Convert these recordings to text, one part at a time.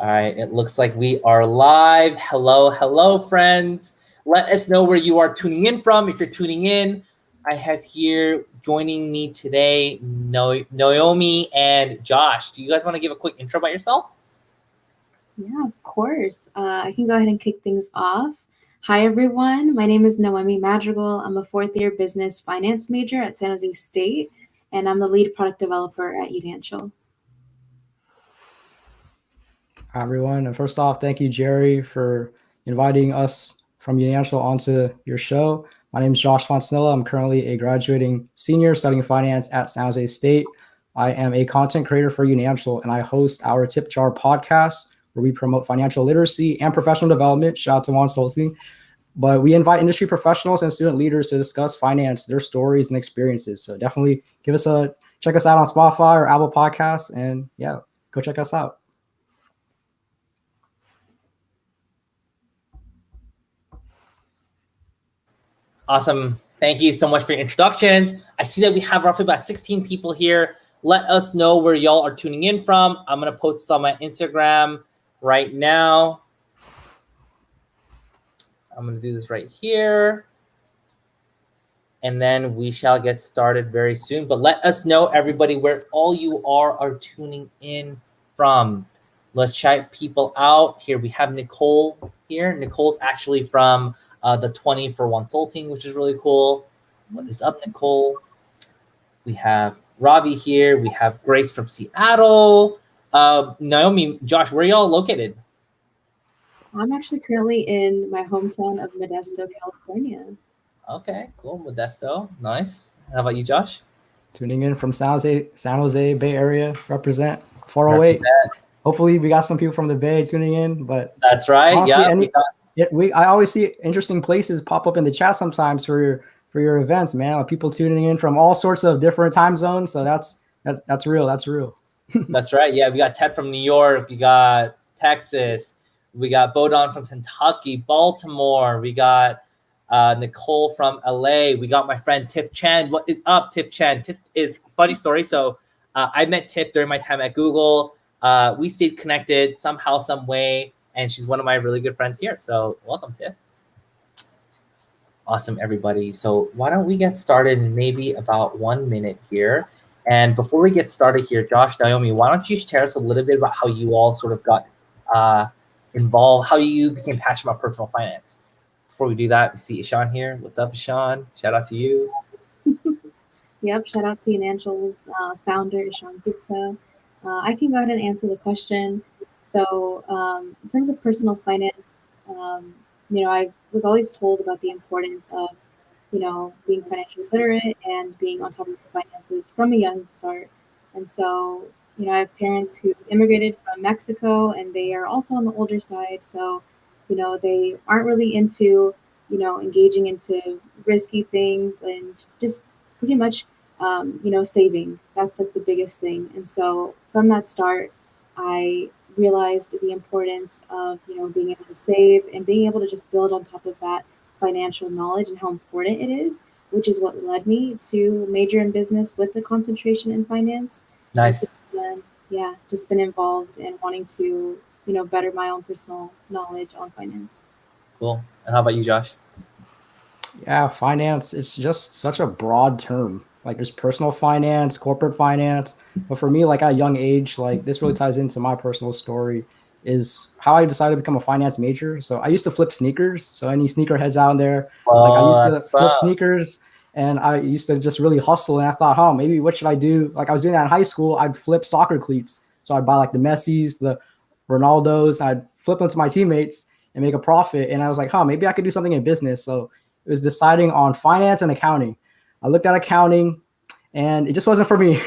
All right, it looks like we are live. Hello, friends. Let us know where you are tuning in from. If you're tuning in, I have here joining me today, Naomi and Josh. Do you guys want to give a quick intro about yourself? Yeah, of course. I can go ahead and kick things off. Hi, everyone. My name is Naomi Madrigal. I'm a fourth-year business finance major at San Jose State, and I'm the lead product developer at Younancial. Hi, everyone. And first off, thank you, Jerry, for inviting us from Younancial onto your show. My name is Josh Fontanilla. I'm currently a graduating senior studying finance at San Jose State. I am a content creator for Younancial, and I host our Tip Jar podcast, where we promote financial literacy and professional development. Shout out to Wonsulting. But we invite industry professionals and student leaders to discuss finance, their stories and experiences. So definitely check us out on Spotify or Apple Podcasts, and yeah, go check us out. Awesome. Thank you so much for your introductions. I see that we have roughly about 16 people here. Let us know where y'all are tuning in from. I'm going to post this on my Instagram right now. I'm going to do this right here. And then we shall get started very soon. But let us know, everybody, where all you are tuning in from. Let's check people out. Here we have Nicole here. Nicole's actually from the 20 for Wonsulting, which is really cool. What is up, Nicole? We have Ravi here. We have Grace from Seattle. Naomi, Josh, where are y'all located? I'm actually currently in my hometown of Modesto, California. Okay, cool. Modesto. Nice. How about you, Josh? Tuning in from San Jose Bay Area. Represent 408. Hopefully we got some people from the Bay tuning in, but that's right. Honestly, I always see interesting places pop up in the chat sometimes for your events, man. Like people tuning in from all sorts of different time zones. So that's real. That's real. That's right. Yeah, we got Ted from New York. We got Texas. We got Bodon from Kentucky, Baltimore. We got Nicole from LA. We got my friend Tiff Chan. What is up, Tiff Chan? Tiff is funny story. So I met Tiff during my time at Google. We stayed connected somehow, some way, and she's one of my really good friends here. So welcome, Tiff. Awesome, everybody. So why don't we get started in maybe about 1 minute here? And before we get started here, Josh, Naomi, why don't you share us a little bit about how you all sort of got involved, how you became passionate about personal finance? Before we do that, we see Ishan here. What's up, Ishan? Shout out to you. Yep, shout out to Younancial's founder, Ishan Gupta. I can go ahead and answer the question. So in terms of personal finance, I was always told about the importance of, being financially literate and being on top of your finances from a young start. And so, I have parents who immigrated from Mexico, and they are also on the older side. So, they aren't really into, engaging into risky things and just pretty much, saving. That's like the biggest thing. And so from that start, I realized the importance of, being able to save and being able to just build on top of that financial knowledge and how important it is, which is what led me to major in business with the concentration in finance. Nice. Just been involved in wanting to, better my own personal knowledge on finance. Cool. And how about you, Josh? Yeah, finance, it's just such a broad term. Like there's personal finance, corporate finance. But for me, like at a young age, like this really ties into my personal story, is how I decided to become a finance major. So I used to flip sneakers. So any sneakerheads out there, like I used to flip sneakers, and I used to just really hustle. And I thought, maybe what should I do? Like I was doing that in high school. I'd flip soccer cleats. So I'd buy like the Messis, the Ronaldos. I'd flip them to my teammates and make a profit. And I was like, maybe I could do something in business. So it was deciding on finance and accounting. I looked at accounting and it just wasn't for me.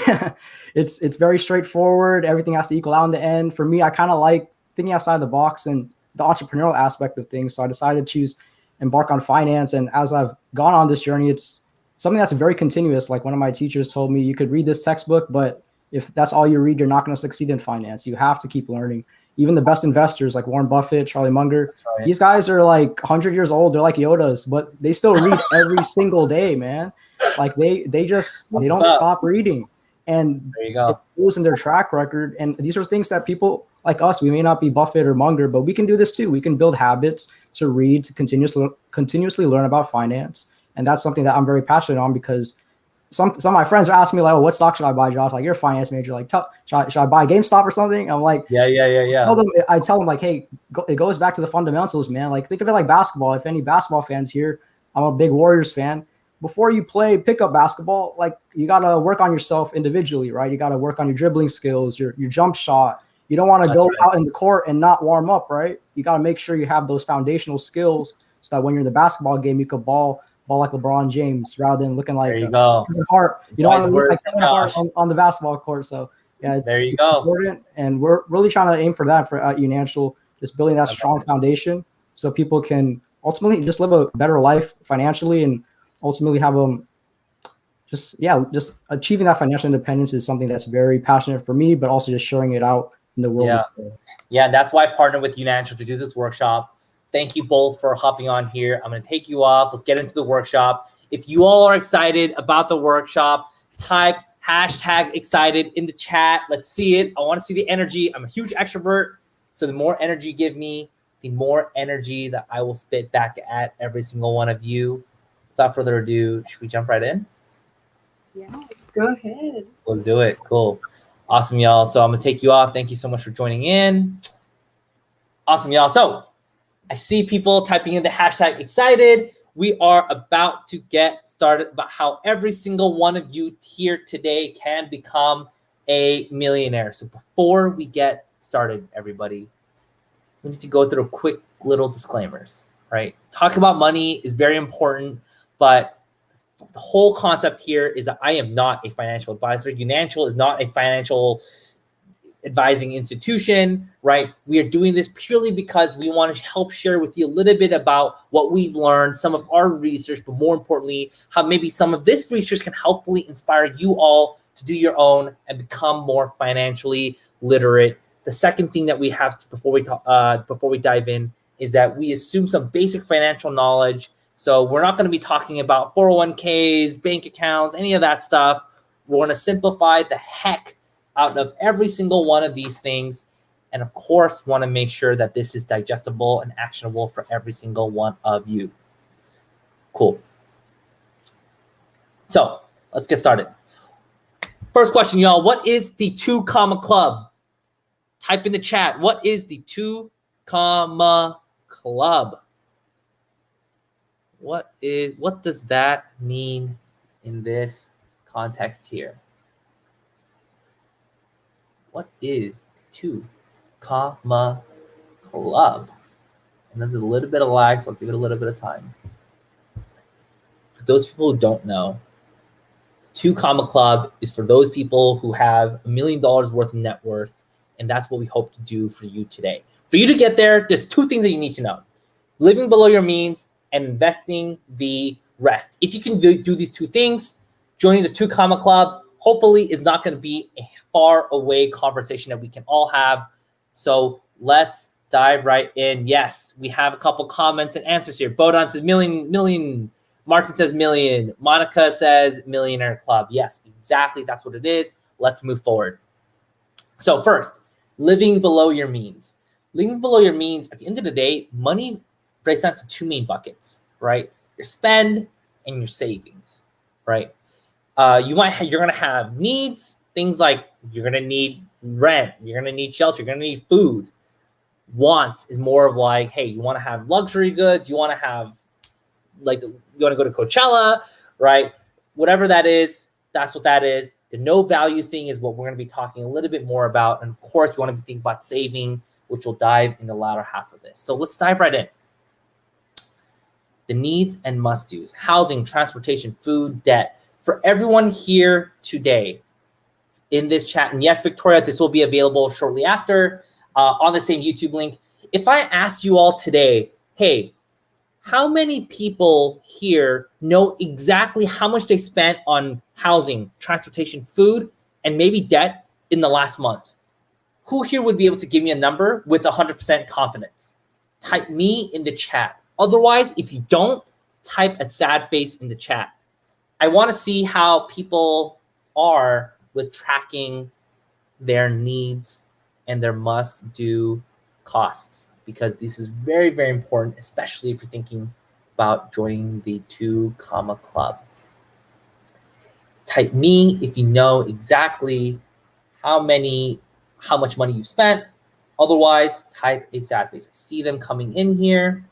It's very straightforward. Everything has to equal out in the end. For me, I kind of like thinking outside the box and the entrepreneurial aspect of things. So I decided to embark on finance. And as I've gone on this journey, it's something that's very continuous. Like one of my teachers told me, you could read this textbook, but if that's all you read, you're not going to succeed in finance. You have to keep learning. Even the best investors like Warren Buffett, Charlie Munger, these guys are like 100 years old. They're like Yodas, but they still read every single day, man. Like they don't stop reading. And there you go. It goes in their track record. And these are things that people like us, we may not be Buffett or Munger, but we can do this too. We can build habits to read, to continuously learn about finance. And that's something that I'm very passionate on, because some of my friends are asking me like, "Oh, what stock should I buy, Josh? Like, you're a finance major. Like, should I buy GameStop or something?" I'm like, Yeah. I tell them like, hey, it goes back to the fundamentals, man. Like, think of it like basketball. If any basketball fans here, I'm a big Warriors fan. Before you play pickup basketball, like, you gotta work on yourself individually, right? You gotta work on your dribbling skills, your jump shot. You don't want to go out in the court and not warm up, right? You gotta make sure you have those foundational skills so that when you're in the basketball game, you could ball like LeBron James rather than looking like there you go. Kevin Hart. You don't want to look like Kevin Hart Josh. on the basketball court. So yeah, There you it's go. important, and we're really trying to aim for that for Younancial, just building that strong foundation so people can ultimately just live a better life financially, and ultimately have just achieving that financial independence is something that's very passionate for me, but also just sharing it out in the world. Yeah, that's why I partnered with Younancial to do this workshop. Thank you both for hopping on here. I'm going to take you off. Let's get into the workshop. If you all are excited about the workshop, type #excited in the chat. Let's see it. I want to see the energy. I'm a huge extrovert, so the more energy you give me, the more energy that I will spit back at every single one of you. Without further ado, should we jump right in? Yeah, let's go ahead. Let's do it. Cool. Awesome, y'all. So I'm going to take you off. Thank you so much for joining in. Awesome, y'all. So I see people typing in the #excited. We are about to get started about how every single one of you here today can become a millionaire. So before we get started, everybody, we need to go through a quick little disclaimers, right? Talking about money is very important, but the whole concept here is that I am not a financial advisor. Younancial is not a financial advising institution, right? We are doing this purely because we want to help share with you a little bit about what we've learned, some of our research, but more importantly, how maybe some of this research can hopefully inspire you all to do your own and become more financially literate. The second thing that we have to, before we dive in, is that we assume some basic financial knowledge. So we're not going to be talking about 401ks, bank accounts, any of that stuff. We're going to simplify the heck out of every single one of these things, and of course want to make sure that this is digestible and actionable for every single one of you. Cool. So let's get started. First question, y'all. What is the 2 comma club? Type in the chat. What is the 2 comma club? What does that mean in this context here? What is 2 comma club? And there's a little bit of lag, so I'll give it a little bit of time. For those people who don't know, 2 comma club is for those people who have $1 million worth of net worth, and that's what we hope to do for you today. For you to get there, there's 2 things that you need to know: living below your means and investing the rest. If you can do these 2 things, joining the 2 comma club hopefully is not going to be a far away conversation that we can all have. So let's dive right in. Yes, we have a couple comments and answers here. Bodan says million. Martin says million. Monica says millionaire club. Yes, exactly. That's what it is. Let's move forward. So first, living below your means. Living below your means, at the end of the day, money breaks down to 2 main buckets, right? Your spend and your savings, right? You're going to have needs, things like you're going to need rent, you're going to need shelter, you're going to need food. Want is more of like, hey, you want to have luxury goods, you want to have, like, you want to go to Coachella, right? Whatever that is, that's what that is. The no value thing is what we're going to be talking a little bit more about. And of course, you want to be thinking about saving, which will dive in the latter half of this. So let's dive right in. The needs and must-dos: housing, transportation, food, debt. For everyone here today in this chat, and yes, Victoria, this will be available shortly after on the same YouTube link. If I asked you all today, hey, how many people here know exactly how much they spent on housing, transportation, food, and maybe debt in the last month? Who here would be able to give me a number with 100% confidence? Type me in the chat. Otherwise, if you don't, type a sad face in the chat. I want to see how people are with tracking their needs and their must-do costs, because this is very, very important, especially if you're thinking about joining the 2 comma club. Type me if you know exactly how much money you've spent. Otherwise, type a sad face. I see them coming in here,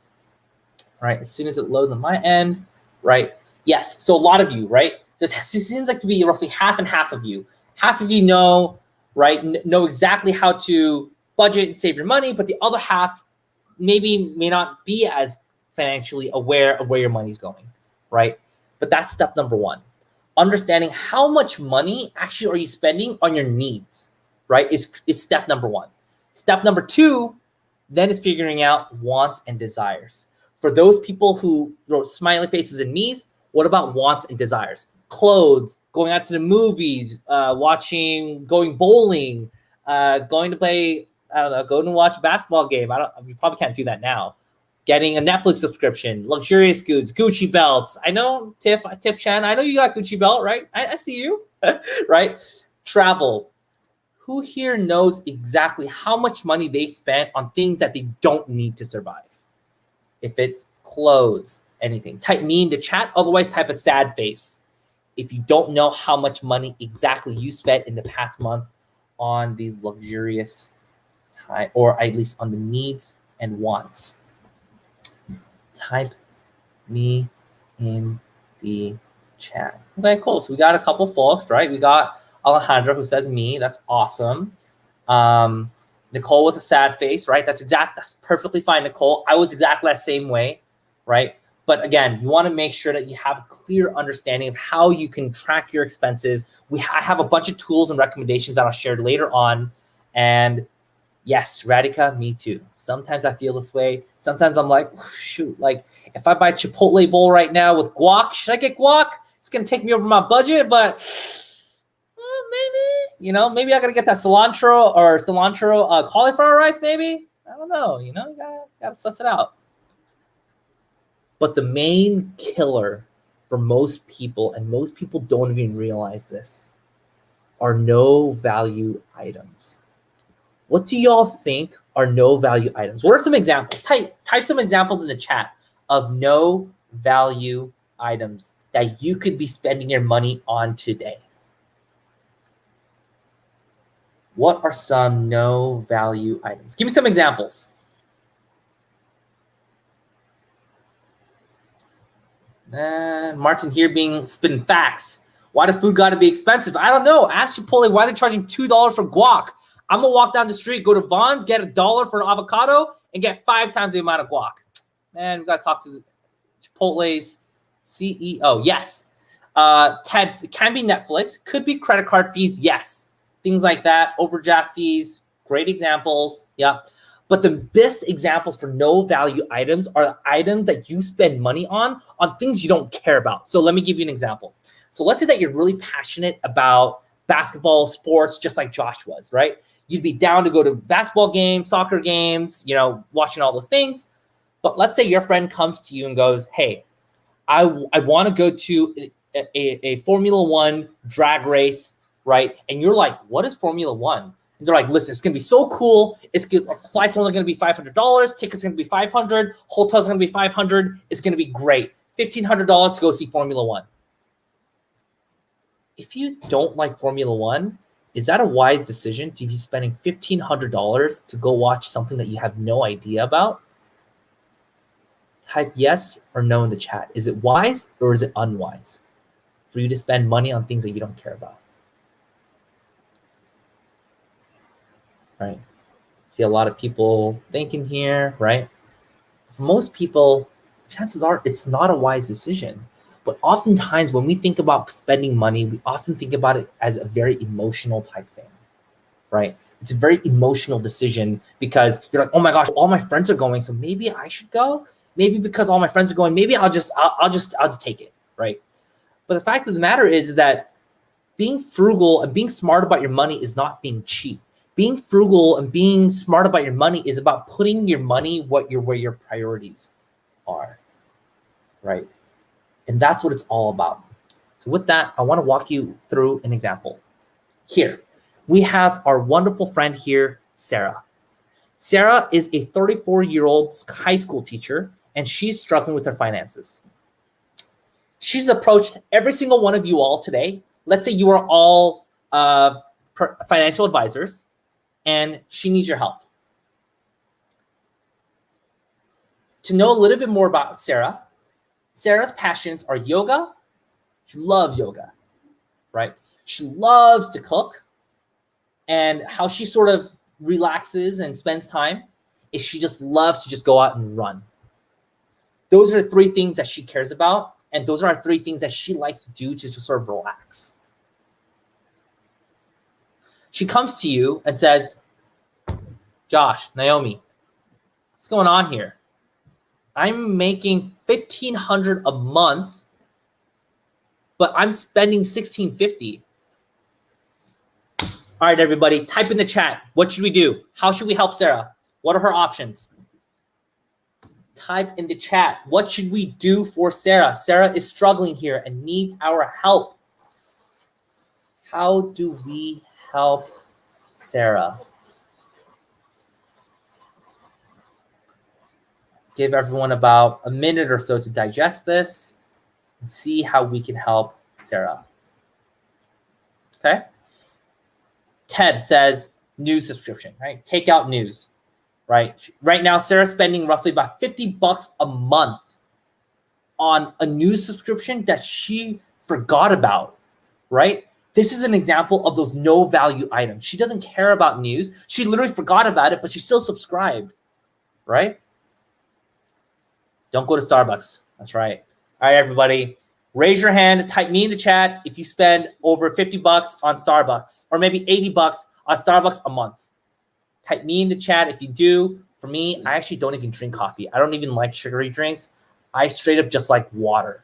right? As soon as it loads on my end, right? Yes, so a lot of you, right? There seems like to be roughly half and half of you. Half of you know, right, know exactly how to budget and save your money, but the other half may not be as financially aware of where your money's going, right? But that's step number 1. Understanding how much money actually are you spending on your needs, right, is step number 1. Step number 2 then is figuring out wants and desires. For those people who wrote smiley faces and me's, what about wants and desires? Clothes, going out to the movies, going bowling, going to play, I don't know, going to watch a basketball game. You probably can't do that now. Getting a Netflix subscription, luxurious goods, Gucci belts. I know, Tiff Chan, I know you got Gucci belt, right? I see you, right? Travel. Who here knows exactly how much money they spent on things that they don't need to survive? If it's clothes, anything, type me in the chat. Otherwise, type a sad face if you don't know how much money exactly you spent in the past month on these luxurious time, or at least on the needs and wants. Type me in the chat. Okay, cool. So we got a couple folks, right? We got Alejandra who says me. That's awesome. Nicole with a sad face, right? That's perfectly fine, Nicole. I was exactly that same way, right? But again, you want to make sure that you have a clear understanding of how you can track your expenses. I have a bunch of tools and recommendations that I'll share later on. And yes, Radhika, me too. Sometimes I feel this way. Sometimes I'm like, shoot, like if I buy a Chipotle bowl right now with guac, should I get guac? It's going to take me over my budget, but maybe, maybe I got to get that cilantro cauliflower rice, maybe. I don't know, you gotta suss it out. But the main killer for most people, and most people don't even realize this, are no value items. What do y'all think are no value items? What are some examples? Type some examples in the chat of no value items that you could be spending your money on today. What are some no value items? Give me some examples. Martin here spitting facts. Why the food got to be expensive? I don't know. Ask Chipotle why they're charging $2 for guac. I'm going to walk down the street, go to Vaughn's, get $1 for an avocado, and get 5 times the amount of guac. Man, we got to talk to Chipotle's CEO. Yes. Ted, it can be Netflix. Could be credit card fees. Yes. Things like that. Overdraft fees. Great examples. Yeah. But the best examples for no value items are items that you spend money on things you don't care about. So let me give you an example. So let's say that you're really passionate about basketball, sports, just like Josh was, right? You'd be down to go to basketball games, soccer games, watching all those things. But let's say your friend comes to you and goes, hey, I want to go to a Formula One drag race, right? And you're like, what is Formula One? And they're like, listen, it's going to be so cool. It's good. Flight's only going to be $500. Tickets going to be $500. Hotel's going to be $500. It's going to be great. $1,500 to go see Formula One. If you don't like Formula One, is that a wise decision to be spending $1,500 to go watch something that you have no idea about? Type yes or no in the chat. Is it wise or is it unwise for you to spend money on things that you don't care about? Right? See a lot of people thinking here, right? For most people, chances are it's not a wise decision. But oftentimes when we think about spending money, we often think about it as a very emotional type thing, right? It's a very emotional decision because you're like, oh my gosh, all my friends are going, so maybe I should go. Maybe because all my friends are going, maybe I'll just take it, right? But the fact of the matter is that being frugal and being smart about your money is not being cheap. Being frugal and being smart about your money is about putting your money where your priorities are, right? And that's what it's all about. So with that, I want to walk you through an example. Here, we have our wonderful friend here, Sarah. Sarah is a 34-year-old high school teacher, and she's struggling with her finances. She's approached every single one of you all today. Let's say you are all financial advisors, and she needs your help. To know a little bit more about Sarah, Sarah's passions are yoga. She loves yoga, right? She loves to cook, and how she sort of relaxes and spends time is she just loves to just go out and run. Those are the 3 things that she cares about, and those are 3 things that she likes to do to just sort of relax. She comes to you and says, Josh, Naomi, what's going on here? I'm making $1,500 a month, but I'm spending $1,650. All right, everybody, type in the chat. What should we do? How should we help Sarah? What are her options? Type in the chat. What should we do for Sarah? Sarah is struggling here and needs our help. How do we help Sarah? Give everyone about a minute or so to digest this and see how we can help Sarah. Okay. Ted says news subscription, right? Take out news, right? Right now, Sarah's spending roughly about $50 a month on a news subscription that she forgot about, right? This is an example of those no value items. She doesn't care about news. She literally forgot about it, but she still subscribed, right? Don't go to Starbucks. That's right. All right, everybody. Raise your hand. Type me in the chat if you spend over $50 on Starbucks, or maybe $80 on Starbucks a month. Type me in the chat if you do. For me, I actually don't even drink coffee. I don't even like sugary drinks. I straight up just like water.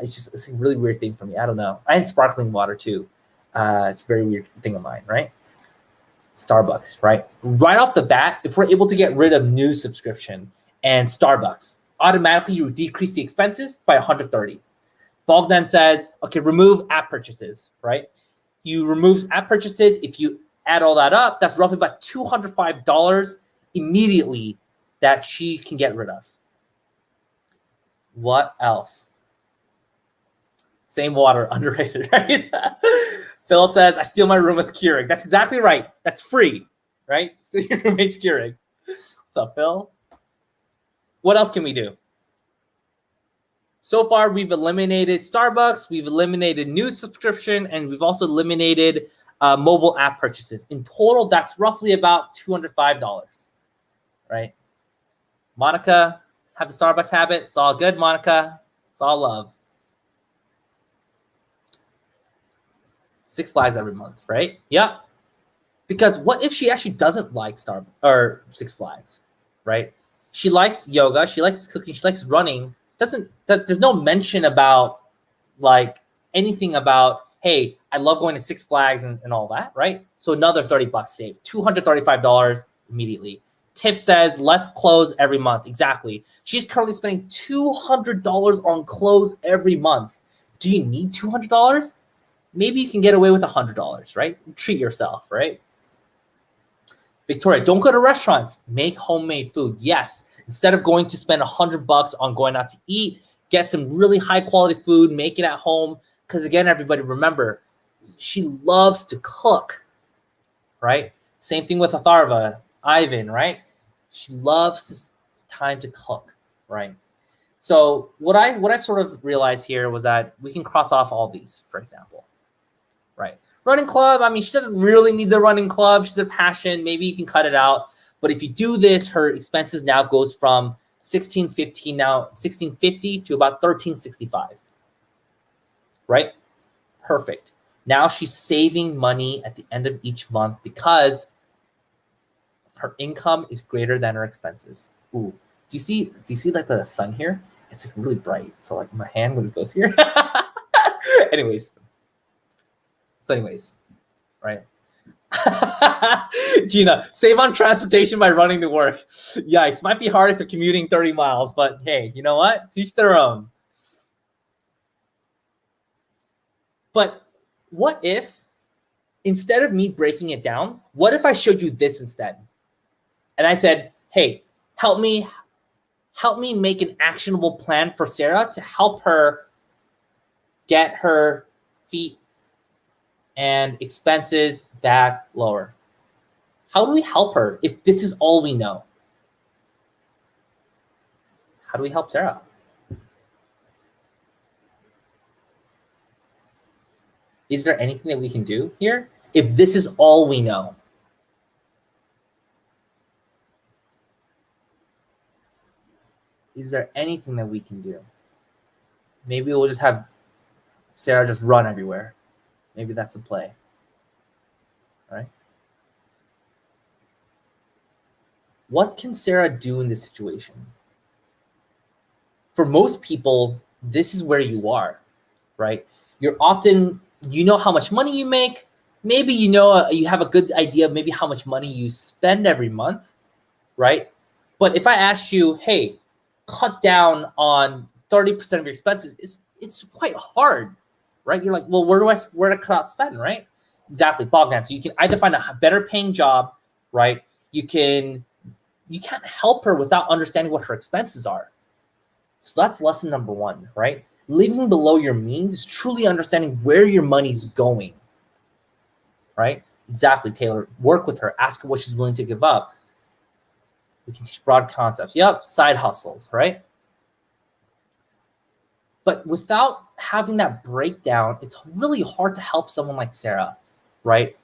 It's a really weird thing for me. I don't know. I have sparkling water too. It's a very weird thing of mine, right? Starbucks, right? Right off the bat, if we're able to get rid of news subscription and Starbucks, automatically you decrease the expenses by 130. Bogdan says, okay, remove app purchases, right? You remove app purchases. If you add all that up, that's roughly about $205 immediately that she can get rid of. What else? Same water, underrated, right? Philip says, I steal my roommate's Keurig. That's exactly right. That's free, right? Steal your roommate's Keurig. What's up, Phil? What else can we do? So far, we've eliminated Starbucks, we've eliminated news subscription, and we've also eliminated mobile app purchases. In total, that's roughly about $205, right? Monica, have the Starbucks habit. It's all good, Monica. It's all love. Six Flags every month, right? Yep. Because what if she actually doesn't like Starbucks or Six Flags, right? She likes yoga, she likes cooking, she likes running. There's no mention about like anything about, hey, I love going to Six Flags and all that, right? So another $30 saved, $235 immediately. Tiff says less clothes every month. Exactly. She's currently spending $200 on clothes every month. Do you need $200? Maybe you can get away with $100, right? Treat yourself, right? Victoria, don't go to restaurants. Make homemade food. Yes. Instead of going to spend $100 on going out to eat, get some really high quality food, make it at home. Because again, everybody, remember, she loves to cook, right? Same thing with Atharva, Ivan, right? She loves time to cook, right? So what I've sort of realized here was that we can cross off all these, for example, right? Running club, I mean, she doesn't really need the running club. She's a passion. Maybe you can cut it out. But if you do this, her expenses now goes from $1,650 to about $1,365, right? Perfect. Now she's saving money at the end of each month because her income is greater than her expenses. Ooh, do you see like the sun here? It's like really bright. So like my hand when it goes here. anyways, right? Gina, save on transportation by running to work. Yikes, might be hard if you're commuting 30 miles, but hey, you know what? Teach their own. But what if, instead of me breaking it down, what if I showed you this instead? And I said, hey, help me make an actionable plan for Sarah to help her get her feet and expenses back lower. How do we help her if this is all we know? How do we help Sarah? Is there anything that we can do here if this is all we know? Is there anything that we can do? Maybe we'll just have Sarah just run everywhere. Maybe that's the play. All right. What can Sarah do in this situation? For most people, this is where you are, right? You're often, you know how much money you make. Maybe you know you have a good idea of maybe how much money you spend every month, right? But if I asked you, hey, cut down on 30% of your expenses, it's quite hard, right? You're like, well, where to cut out spend, right? Exactly, Bogdan. So you can either find a better paying job, right? You can't help her without understanding what her expenses are. So that's lesson number one, right? Living below your means is truly understanding where your money's going, right? Exactly, Taylor. Work with her. Ask her what she's willing to give up. We can teach broad concepts. Yep, side hustles, right? But without having that breakdown, it's really hard to help someone like Sarah, right?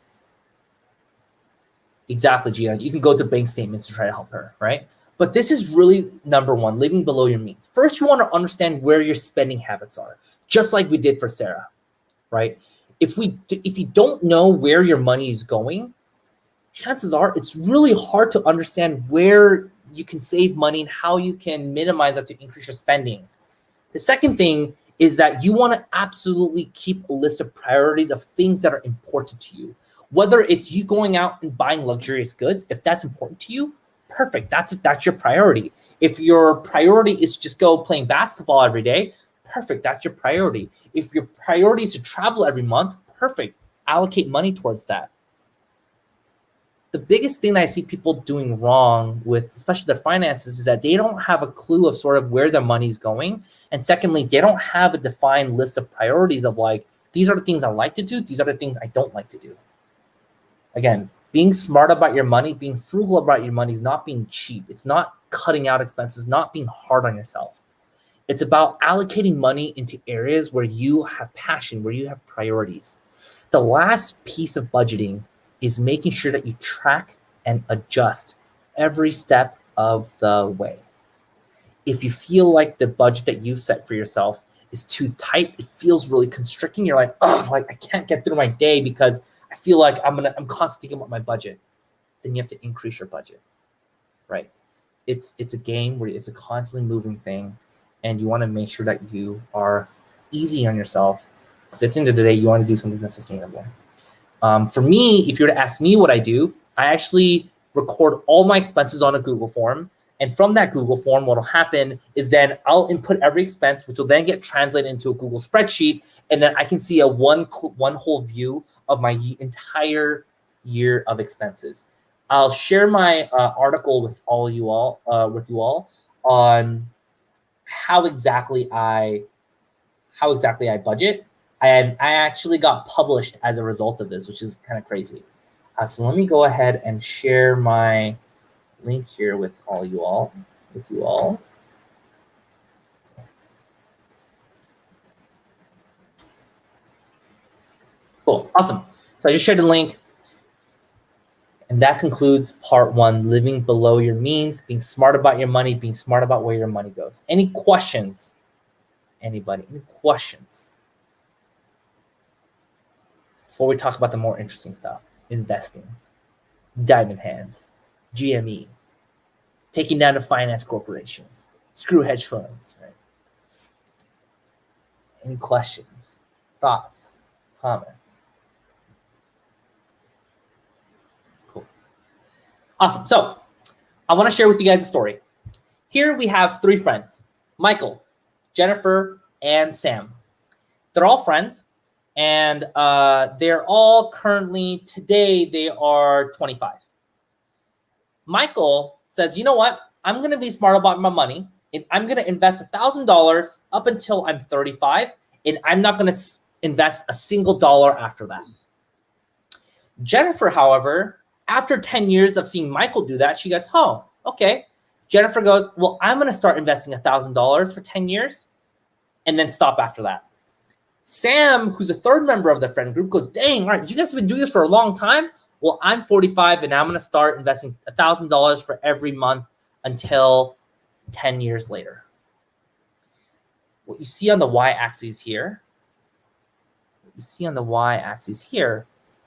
Exactly, Gina. You can go to bank statements to try to help her, right? But this is really number one, living below your means. First, you want to understand where your spending habits are, just like we did for Sarah, right? If you don't know where your money is going, chances are it's really hard to understand where you can save money and how you can minimize that to increase your spending. The second thing is that you want to absolutely keep a list of priorities of things that are important to you. Whether it's you going out and buying luxurious goods, if that's important to you, perfect. That's your priority. If your priority is just go playing basketball every day, perfect. That's your priority. If your priority is to travel every month, perfect. Allocate money towards that. The biggest thing that I see people doing wrong with, especially their finances, is that they don't have a clue of sort of where their money's going. And secondly, they don't have a defined list of priorities of like, these are the things I like to do. These are the things I don't like to do. Again, being smart about your money, being frugal about your money is not being cheap. It's not cutting out expenses, not being hard on yourself. It's about allocating money into areas where you have passion, where you have priorities. The last piece of budgeting is making sure that you track and adjust every step of the way. If you feel like the budget that you've set for yourself is too tight, it feels really constricting. You're like, oh, like I can't get through my day because I feel like I'm constantly thinking about my budget. Then you have to increase your budget, right? It's a game where it's a constantly moving thing, and you want to make sure that you are easy on yourself, because at the end of the day, you want to do something that's sustainable. For me, if you were to ask me what I do, I actually record all my expenses on a Google form. And from that Google form, what will happen is then I'll input every expense, which will then get translated into a Google spreadsheet. And then I can see a one whole view of my entire year of expenses. I'll share my article with you all on how exactly I budget. And I actually got published as a result of this, which is kind of crazy. So let me go ahead and share my link here with you all. Cool, awesome. So I just shared the link. And that concludes part one, living below your means, being smart about your money, being smart about where your money goes. Any questions? Anybody? Any questions? Before we talk about the more interesting stuff, investing, diamond hands, GME, taking down the finance corporations, screw hedge funds, right? Any questions, thoughts, comments? Cool. Awesome. So I want to share with you guys a story. Here we have three friends, Michael, Jennifer, and Sam. They're all friends, and they're all currently, today, they are 25. Michael says, you know what? I'm going to be smart about my money, and I'm going to invest $1,000 up until I'm 35, and I'm not going to invest a single dollar after that. Jennifer, however, after 10 years of seeing Michael do that, she goes, oh, okay. Jennifer goes, well, I'm going to start investing $1,000 for 10 years and then stop after that. Sam, who's a third member of the friend group, goes, dang, all right, you guys have been doing this for a long time. Well, I'm 45 and I'm going to start investing $1,000 for every month until 10 years later. What you see on the y-axis here,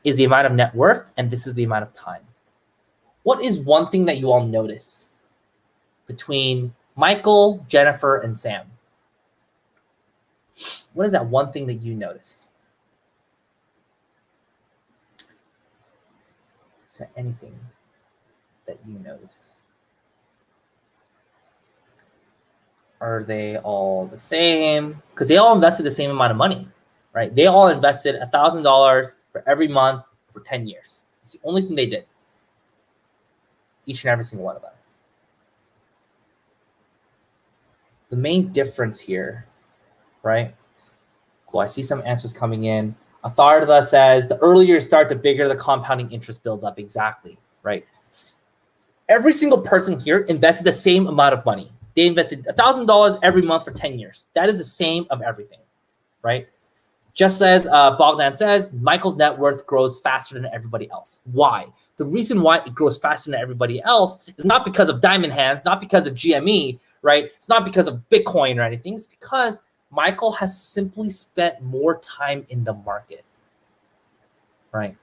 is the amount of net worth, and this is the amount of time. What is one thing that you all notice between Michael, Jennifer, and Sam? What is that one thing that you notice? Is there anything that you notice? Are they all the same? Because they all invested the same amount of money, right? They all invested $1,000 for every month for 10 years. It's the only thing they did. Each and every single one of them. The main difference here, right? Cool, I see some answers coming in. Atharda says, the earlier you start, the bigger the compounding interest builds up. Exactly, right? Every single person here invested the same amount of money. They invested $1,000 every month for 10 years. That is the same of everything, right? Just as Bogdan says, Michael's net worth grows faster than everybody else. Why? The reason why it grows faster than everybody else is not because of diamond hands, not because of GME, right? It's not because of Bitcoin or anything. It's because Michael has simply spent more time in the market, right?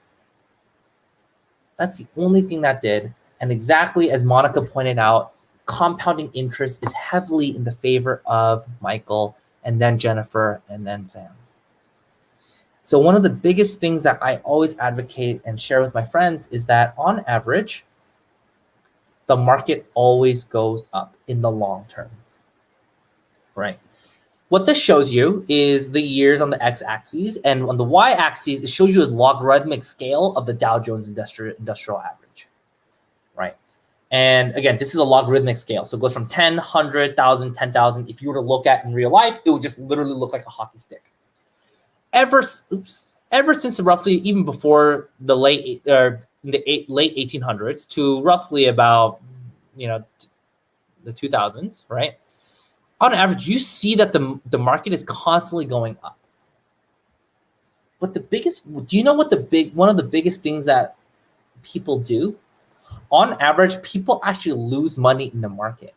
That's the only thing that did. And exactly as Monica pointed out, compounding interest is heavily in the favor of Michael, and then Jennifer, and then Sam. So one of the biggest things that I always advocate and share with my friends is that on average, the market always goes up in the long term, right? What this shows you is the years on the x-axis, and on the y-axis, it shows you a logarithmic scale of the Dow Jones Industrial Average, right? And again, this is a logarithmic scale. So it goes from 10, 100, 1,000, 10,000. If you were to look at in real life, it would just literally look like a hockey stick. Ever since roughly even before the late 1800s to roughly about, the 2000s, right? On average, you see that the market is constantly going up. But do you know what one of the biggest things that people do? On average, people actually lose money in the market.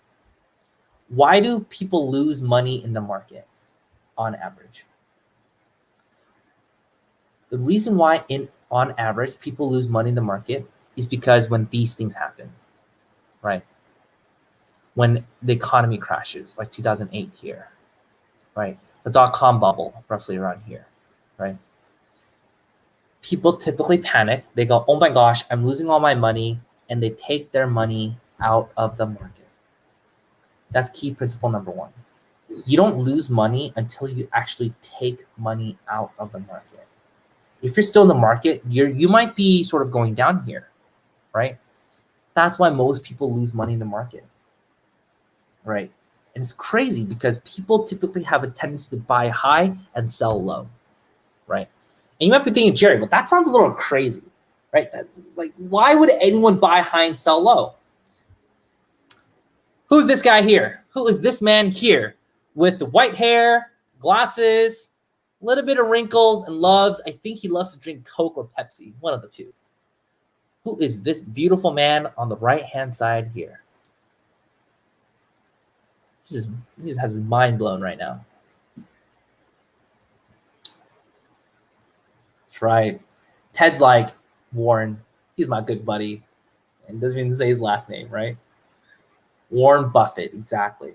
Why do people lose money in the market on average? The reason why on average people lose money in the market is because when these things happen, right? When the economy crashes, like 2008 here, right? The dot-com bubble, roughly around here, right? People typically panic. They go, oh my gosh, I'm losing all my money, and they take their money out of the market. That's key principle number one. You don't lose money until you actually take money out of the market. If you're still in the market, you might be sort of going down here, right? That's why most people lose money in the market, right? And it's crazy because people typically have a tendency to buy high and sell low, right? And you might be thinking, Jerry, well, that sounds a little crazy, right? That's like, why would anyone buy high and sell low? Who's this guy here? Who is this man here with the white hair, glasses, a little bit of wrinkles, and I think he loves to drink Coke or Pepsi, one of the two. Who is this beautiful man on the right-hand side here? He just has his mind blown right now. That's right. Ted's like, Warren, he's my good buddy. And doesn't even say his last name, right? Warren Buffett, exactly.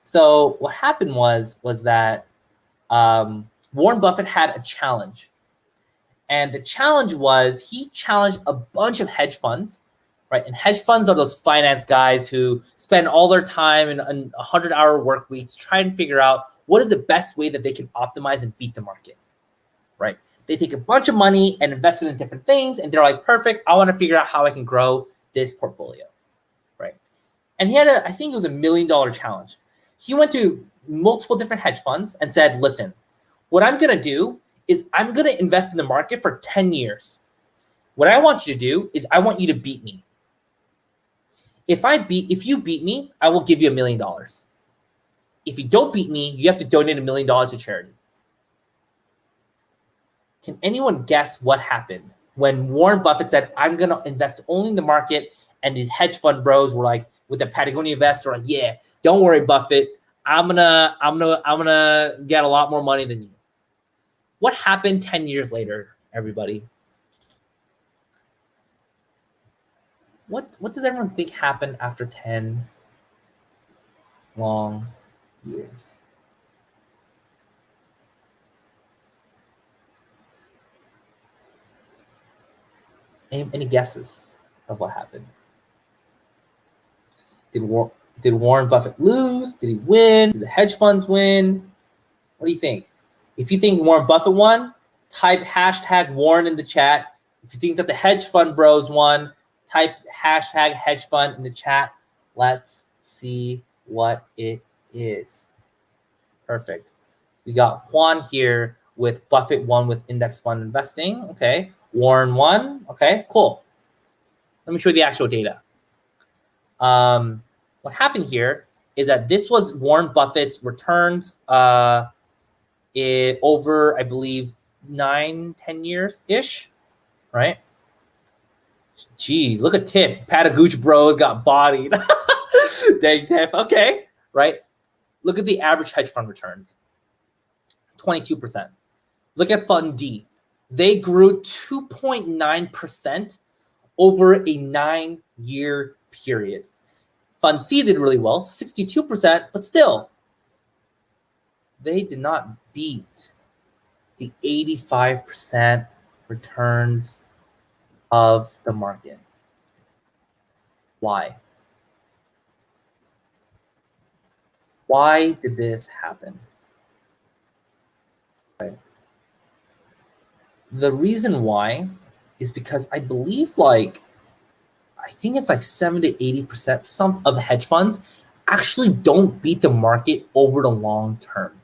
So what happened was that Warren Buffett had a challenge. And the challenge was he challenged a bunch of hedge funds, right? And hedge funds are those finance guys who spend all their time in 100-hour work weeks trying to figure out what is the best way that they can optimize and beat the market, right? They take a bunch of money and invest it in different things, and they're like, perfect, I want to figure out how I can grow this portfolio, right? And he had I think it was $1 million challenge. He went to multiple different hedge funds and said, listen, what I'm going to do is I'm going to invest in the market for 10 years. What I want you to do is I want you to beat me. If you beat me, I will give you $1 million. If you don't beat me, you have to donate $1 million to charity. Can anyone guess what happened when Warren Buffett said, I'm going to invest only in the market, and the hedge fund bros were like, with the Patagonia vest, were like, yeah, don't worry, Buffett. I'm gonna get a lot more money than you. What happened 10 years later, everybody? What does everyone think happened after 10 long years? Any guesses of what happened? Did Warren Buffett lose? Did he win? Did the hedge funds win? What do you think? If you think Warren Buffett won, type hashtag Warren in the chat. If you think that the hedge fund bros won, type hashtag hedge fund in the chat. Let's see what it is. Perfect. We got Juan here with Buffett won with index fund investing. Okay. Warren won. Okay, cool. Let me show you the actual data. What happened here is that this was Warren Buffett's returns over, I believe, 9-10 years-ish, right? Jeez, look at Tiff. Patagooch bros got bodied. Dang, Tiff. Okay, right? Look at the average hedge fund returns. 22%. Look at Fund D. They grew 2.9% over a 9-year period. Fund C did really well, 62%, but still, they did not beat the 85% returns of the market. Why? Why did this happen? Right. The reason why is because I believe I think it's like 70 to 80% some of the hedge funds actually don't beat the market over the long term.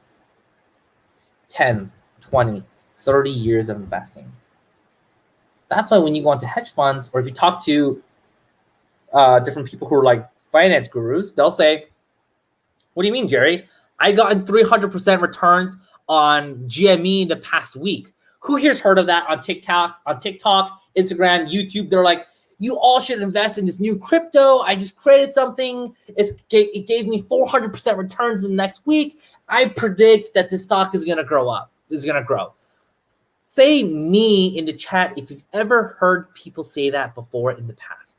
10, 20, 30 years of investing. That's why when you go into hedge funds, or if you talk to different people who are like finance gurus, they'll say, what do you mean, Jerry? I got 300% returns on GME in the past week. Who here's heard of that on TikTok, Instagram, YouTube? They're like, you all should invest in this new crypto. I just created something. It gave me 400% returns in the next week. I predict that this stock is going to grow. Say me in the chat if you've ever heard people say that before in the past,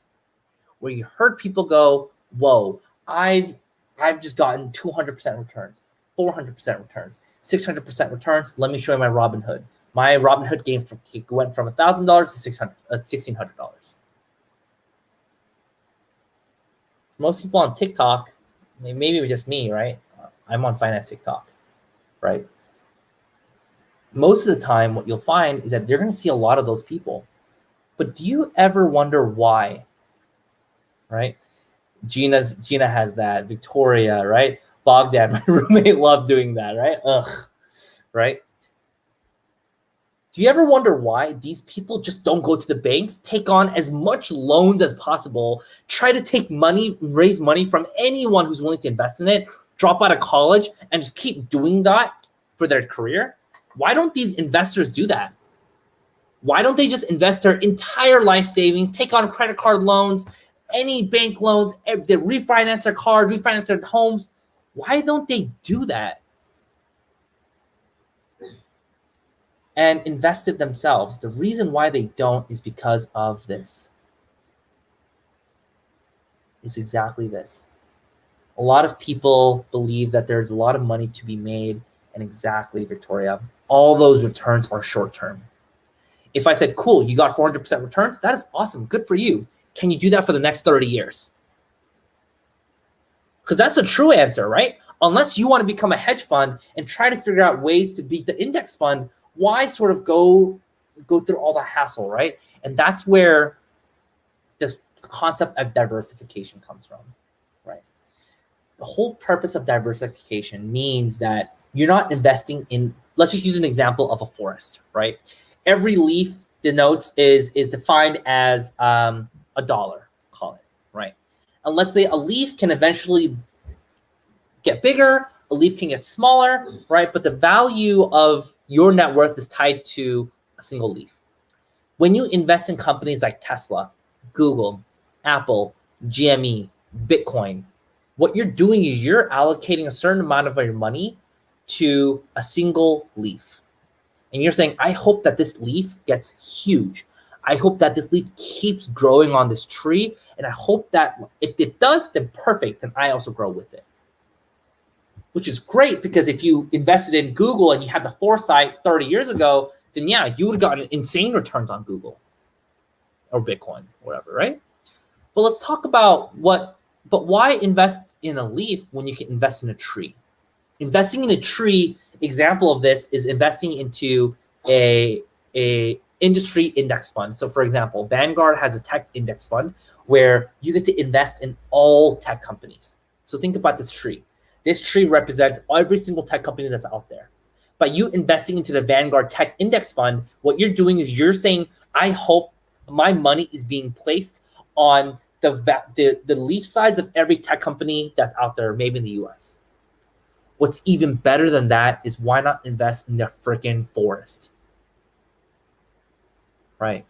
where you heard people go, whoa, I've just gotten 200% returns, 400% returns, 600% returns. Let me show you my Robinhood. My Robinhood game went from $1,000 to $1,600. Most people on TikTok, maybe it was just me, right? I'm on finance TikTok, right? Most of the time, what you'll find is that they're going to see a lot of those people. But do you ever wonder why? Right? Gina has that. Victoria, right? Bogdan, my roommate, loved doing that, right? Ugh, right? Do you ever wonder why these people just don't go to the banks, take on as much loans as possible, try to take money, raise money from anyone who's willing to invest in it, drop out of college, and just keep doing that for their career? Why don't these investors do that? Why don't they just invest their entire life savings, take on credit card loans, any bank loans, they refinance their cars, refinance their homes? Why don't they do that and invest it themselves? The reason why they don't is because of this. It's exactly this. A lot of people believe that there's a lot of money to be made, and exactly, Victoria, all those returns are short-term. If I said, cool, you got 400% returns, that is awesome, good for you. Can you do that for the next 30 years? Because that's the true answer, right? Unless you want to become a hedge fund and try to figure out ways to beat the index fund, why sort of go through all the hassle, right? And that's where the concept of diversification comes from, right? The whole purpose of diversification means that you're not investing in, let's just use an example of a forest, right? Every leaf denotes is defined as $1, call it, right? And let's say a leaf can eventually get bigger, a leaf can get smaller, right? But the value of your net worth is tied to a single leaf. When you invest in companies like Tesla, Google, Apple, GME, Bitcoin, what you're doing is you're allocating a certain amount of your money to a single leaf. And you're saying, I hope that this leaf gets huge. I hope that this leaf keeps growing on this tree. And I hope that if it does, then perfect. Then I also grow with it. Which is great, because if you invested in Google and you had the foresight 30 years ago, then yeah, you would have gotten insane returns on Google or Bitcoin, whatever, right? But let's talk about why invest in a leaf when you can invest in a tree? Investing in a tree, example of this is investing into a industry index fund. So for example, Vanguard has a tech index fund where you get to invest in all tech companies. So think about this tree. This tree represents every single tech company that's out there. By you investing into the Vanguard Tech Index Fund, what you're doing is you're saying, I hope my money is being placed on the leaf size of every tech company that's out there, maybe in the US. What's even better than that is, why not invest in the freaking forest? Right?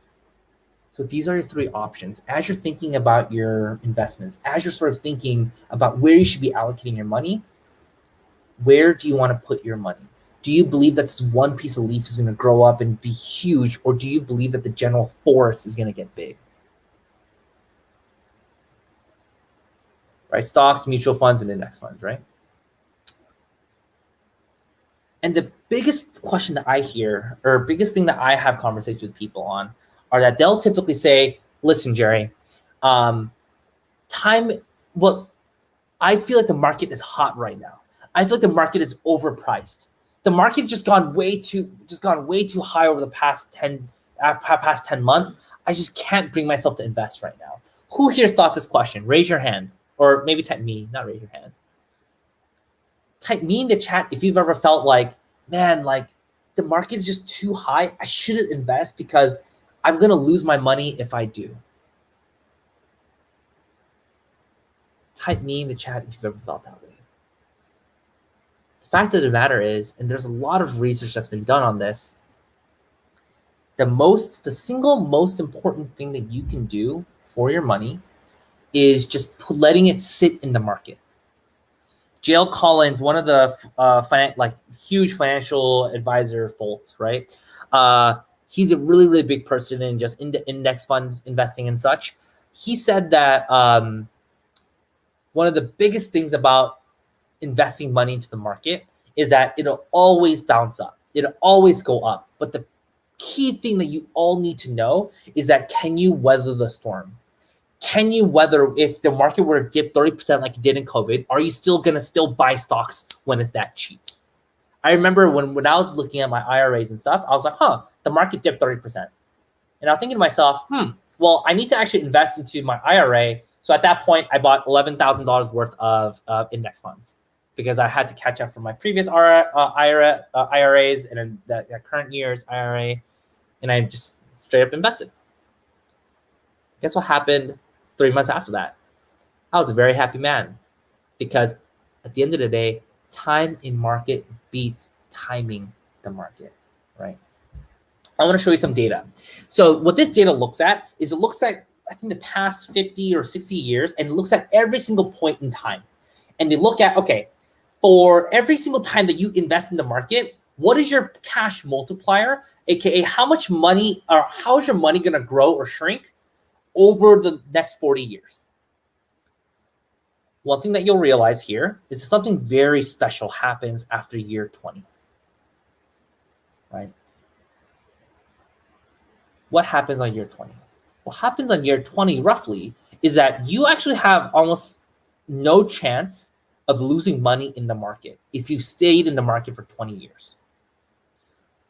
So these are your three options. As you're thinking about your investments, as you're sort of thinking about where you should be allocating your money, where do you want to put your money? Do you believe that this one piece of leaf is going to grow up and be huge, or do you believe that the general forest is going to get big? Right? Stocks, mutual funds, and index funds, right? And the biggest question that I hear, or biggest thing that I have conversations with people on, are that they'll typically say, listen, Jerry, I feel like the market is hot right now. I feel like the market is overpriced. The market just gone way too high over the past 10 months. I just can't bring myself to invest right now. Who here's thought this question? Raise your hand, or maybe type me, not raise your hand. Type me in the chat if you've ever felt like, man, like the market is just too high. I shouldn't invest because I'm gonna lose my money if I do. Type me in the chat if you've ever felt that way. The fact of the matter is, and there's a lot of research that's been done on this, the single most important thing that you can do for your money is just letting it sit in the market. Jill Collins, one of the huge financial advisor folks, right? He's a really, really big person in just index funds investing and such. He said that one of the biggest things about investing money into the market is that it'll always bounce up. It'll always go up. But the key thing that you all need to know is that, can you weather the storm? Can you weather, if the market were to dip 30% like it did in COVID, are you still going to buy stocks when it's that cheap? I remember when I was looking at my IRAs and stuff, I was like, the market dipped 30%. And I was thinking to myself, well, I need to actually invest into my IRA. So at that point, I bought $11,000 worth of index funds, because I had to catch up from my previous IRAs and then the current year's IRA, and I just straight up invested. Guess what happened 3 months after that? I was a very happy man, because at the end of the day, time in market beats timing the market, right? I want to show you some data. So what this data looks at is, it looks at, I think, the past 50 or 60 years, and it looks at every single point in time. And they look at, okay, for every single time that you invest in the market, what is your cash multiplier? AKA, how much money, or how is your money going to grow or shrink over the next 40 years? One thing that you'll realize here is that something very special happens after year 20, right? What happens on year 20? What happens on year 20 roughly is that you actually have almost no chance of losing money in the market if you've stayed in the market for 20 years.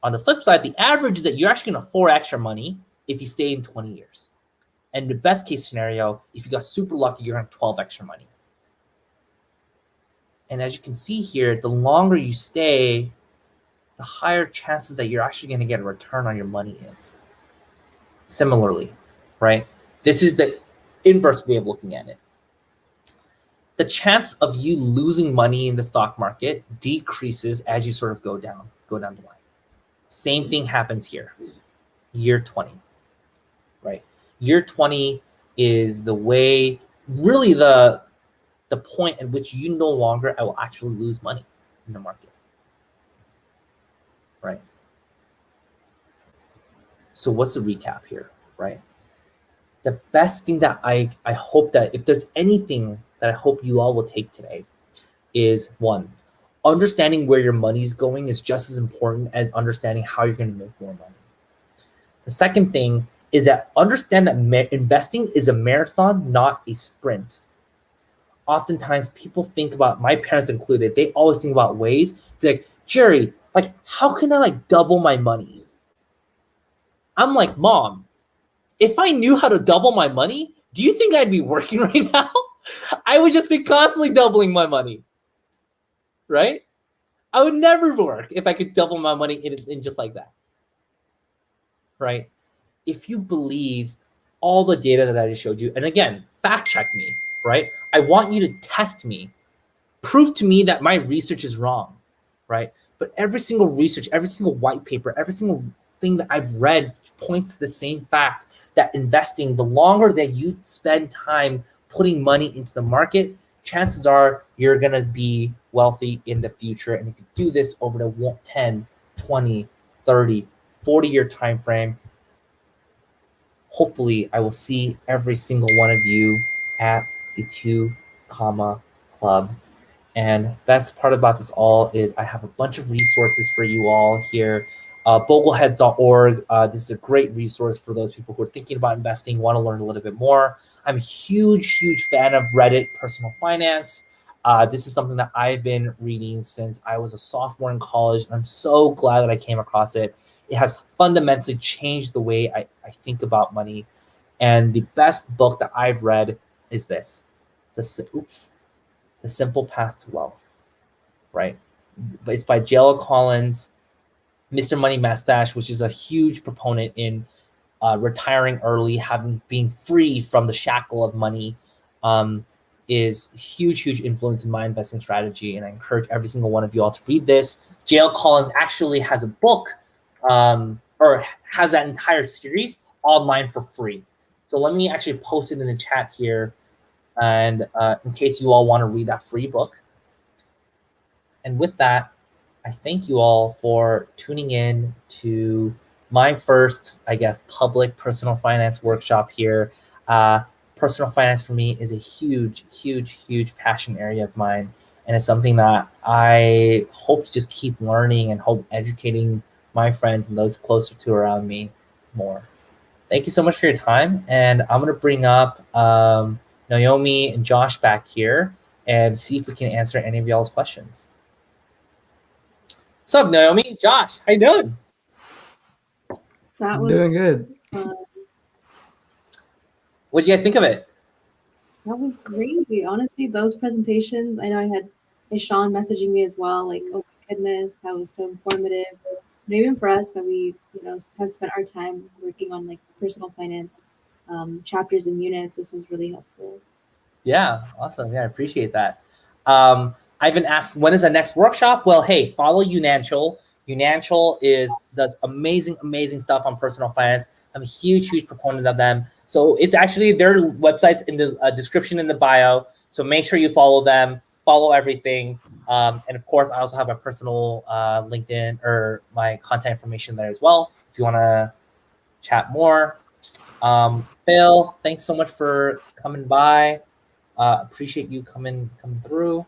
On the flip side, the average is that you're actually going to 4x your money if you stay in 20 years. And the best case scenario, if you got super lucky, you're gonna have 12 extra money. And as you can see here, the longer you stay, the higher chances that you're actually gonna get a return on your money is. Similarly, right? This is the inverse way of looking at it. The chance of you losing money in the stock market decreases as you sort of go down the line. Same thing happens here. Year 20, right? Year 20 is the way, really the point at which you no longer will actually lose money in the market, right? So what's the recap here, right? The best thing that I hope that, if there's anything that I hope you all will take today, is one, understanding where your money's going is just as important as understanding how you're going to make more money. The second thing is that understand that investing is a marathon, not a sprint. Oftentimes people think about, my parents included, they always think about ways, be like, Jerry, like, how can I like double my money? I'm like, Mom, if I knew how to double my money, do you think I'd be working right now? I would just be constantly doubling my money, right? I would never work if I could double my money in just like that, right? If you believe all the data that I just showed you, and again, fact check me, right? I want you to test me, prove to me that my research is wrong, right? But every single research, every single white paper, every single thing that I've read points to the same fact that investing, the longer that you spend time putting money into the market, chances are you're going to be wealthy in the future. And if you do this over the 10, 20, 30, 40-year time frame, hopefully I will see every single one of you at the 2 Comma Club. And best part about this all is I have a bunch of resources for you all here. Boglehead.org. This is a great resource for those people who are thinking about investing, want to learn a little bit more. I'm a huge fan of Reddit personal finance. This is something that I've been reading since I was a sophomore in college, and I'm so glad that I came across it. It has fundamentally changed the way I think about money. And the best book that I've read is this, The Simple Path to Wealth, right? It's by J.L. Collins. Mr. Money Mustache, which is a huge proponent in retiring early, being free from the shackle of money, is huge influence in my investing strategy. And I encourage every single one of you all to read this. J.L. Collins actually has a book, or has that entire series online for free. So let me actually post it in the chat here, and in case you all want to read that free book. And with that, I thank you all for tuning in to my first, I guess, public personal finance workshop here. Personal finance for me is a huge passion area of mine. And it's something that I hope to just keep learning and hope educating my friends and those closer to around me more. Thank you so much for your time. And I'm going to bring up Naomi and Josh back here and see if we can answer any of y'all's questions. What's up, Naomi? Josh, how you doing? That was doing good. What did you guys think of it? That was great. Honestly, those presentations, I know I had Sean messaging me as well, like, oh my goodness, that was so informative. And even for us that we, have spent our time working on like personal finance chapters and units, this was really helpful. Yeah, awesome. Yeah, I appreciate that. I've been asked, when is the next workshop? Well, hey, follow Younancial. Younancial does amazing stuff on personal finance. I'm a huge proponent of them. So it's actually their website's in the description in the bio. So make sure you follow them, follow everything. And of course, I also have a personal LinkedIn or my contact information there as well, if you want to chat more. Phil, thanks so much for coming by. Appreciate you coming through.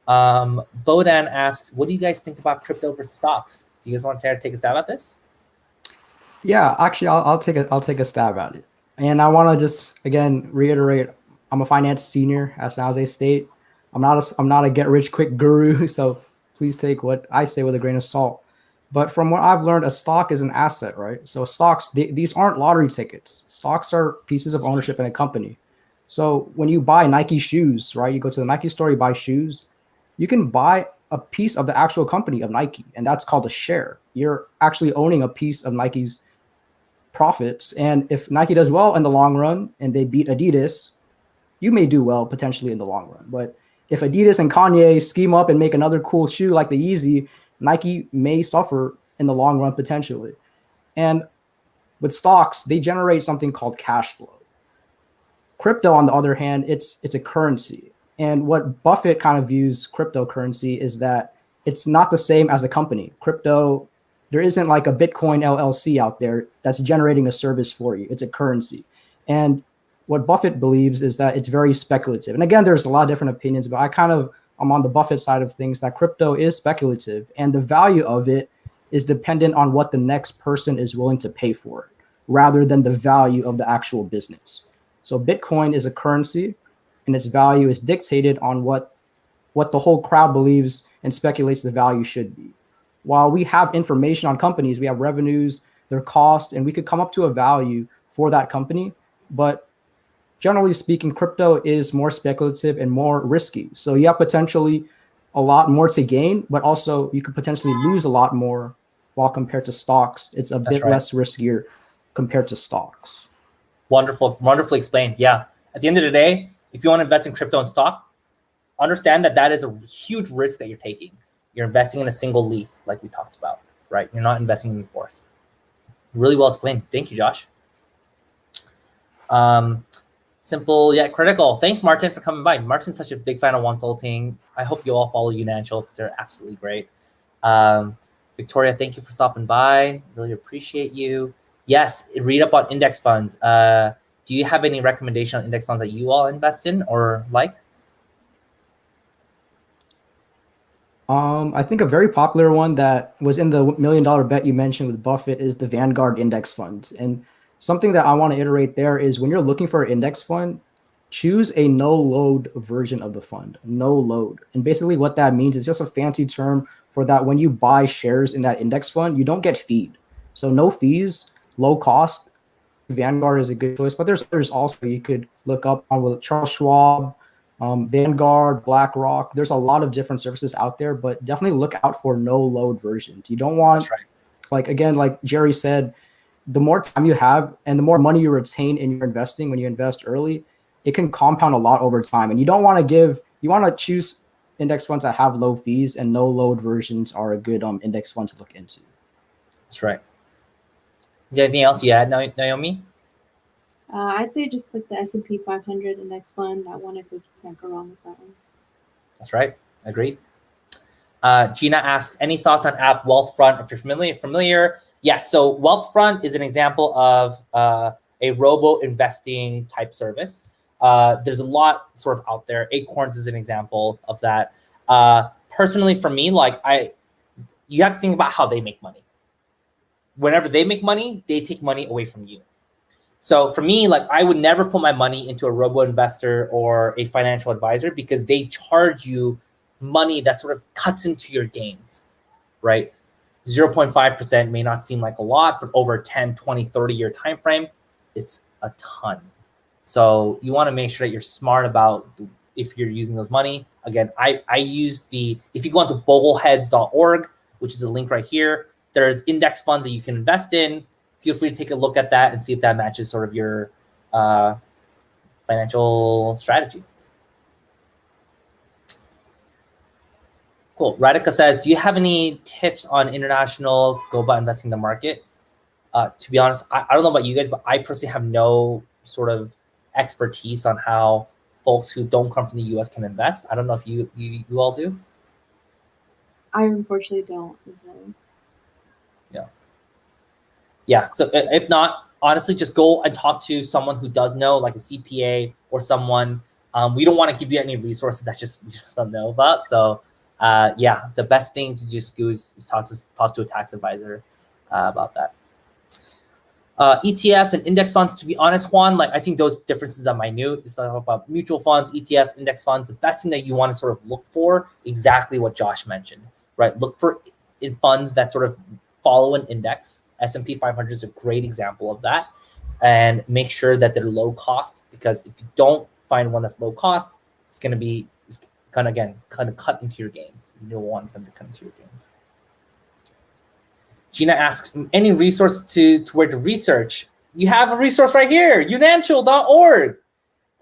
Bodan asks, what do you guys think about crypto versus stocks? Do you guys want to take a stab at this? Yeah, actually, I'll take a stab at it. And I want to just again reiterate, I'm a finance senior at San Jose State. I'm not a get rich quick guru, so please take what I say with a grain of salt. But from what I've learned, a stock is an asset, right? So stocks, these aren't lottery tickets. Stocks are pieces of ownership in a company. So when you buy Nike shoes, right, you go to the Nike store, you buy shoes, you can buy a piece of the actual company of Nike, and that's called a share. You're actually owning a piece of Nike's profits. And if Nike does well in the long run and they beat Adidas, you may do well potentially in the long run. But if Adidas and Kanye scheme up and make another cool shoe like the Yeezy, Nike may suffer in the long run potentially. And with stocks, they generate something called cash flow. Crypto, on the other hand, it's a currency. And what Buffett kind of views cryptocurrency is that it's not the same as a company. Crypto, there isn't like a Bitcoin LLC out there that's generating a service for you. It's a currency. And what Buffett believes is that it's very speculative. And again, there's a lot of different opinions, but I'm on the Buffett side of things, that crypto is speculative and the value of it is dependent on what the next person is willing to pay for it rather than the value of the actual business. So Bitcoin is a currency and its value is dictated on what the whole crowd believes and speculates the value should be. While we have information on companies, we have revenues, their cost, and we could come up to a value for that company. But generally speaking, crypto is more speculative and more risky. So you have potentially a lot more to gain, but also you could potentially lose a lot more while compared to stocks. It's a bit less riskier compared to stocks. Wonderfully explained. Yeah. At the end of the day, if you want to invest in crypto and stock, understand that is a huge risk that you're taking. You're investing in a single leaf, like we talked about, right? You're not investing in the forest. Really well explained. Thank you, Josh. Simple yet critical. Thanks, Martin, for coming by. Martin's such a big fan of Wonsulting. I hope you all follow Younancial because they're absolutely great. Victoria, thank you for stopping by. Really appreciate you. Yes, read up on index funds. Do you have any recommendation on index funds that you all invest in or like? I think a very popular one that was in the $1 million bet you mentioned with Buffett is the Vanguard index fund. And something that I want to iterate there is when you're looking for an index fund, choose a no load version of the fund, no load. And basically what that means is just a fancy term for that when you buy shares in that index fund, you don't get feed. So no fees, low cost. Vanguard is a good choice, but there's others also you could look up on with Charles Schwab, Vanguard, BlackRock. There's a lot of different services out there, but definitely look out for no load versions. You don't want, like Jerry said, the more time you have and the more money you retain in your investing when you invest early, it can compound a lot over time. And you don't want to you want to choose index funds that have low fees, and no load versions are a good index fund to look into. That's right. Is there anything else you add, Naomi? I'd say just like the S&P 500 index fund. That one, I think you can't go wrong with that one. That's right. Agreed. Gina asks, any thoughts on app Wealthfront? If you're familiar, yes. So Wealthfront is an example of a robo investing type service. There's a lot sort of out there. Acorns is an example of that. Personally, for me, you have to think about how they make money. Whenever they make money, they take money away from you. So for me, I would never put my money into a robo investor or a financial advisor because they charge you money that sort of cuts into your gains, right? 0.5% may not seem like a lot, but over a 10, 20, 30-year time frame, it's a ton. So you want to make sure that you're smart about if you're using those money. Again, I use if you go onto bogleheads.org, which is a link right here, there's index funds that you can invest in. Feel free to take a look at that and see if that matches sort of your financial strategy. Cool. Radhika says, do you have any tips on international go about investing in the market? To be honest, I don't know about you guys, but I personally have no sort of expertise on how folks who don't come from the US can invest. I don't know if you all do. I unfortunately don't as well. Yeah. So if not, honestly, just go and talk to someone who does know, like a CPA or someone. We don't want to give you any resources that we just don't know about. So yeah, the best thing to just do is talk to a tax advisor about that. ETFs and index funds, to be honest, Juan, I think those differences are minute. It's not about mutual funds, ETF, index funds. The best thing that you want to sort of look for, exactly what Josh mentioned, right? Look for in funds that sort of follow an index. S&P 500 is a great example of that. And make sure that they're low cost, because if you don't find one that's low cost, it's going to cut into your gains. You don't want them to cut into your gains. Gina asks, any resource to where to research? You have a resource right here, Younancial.org.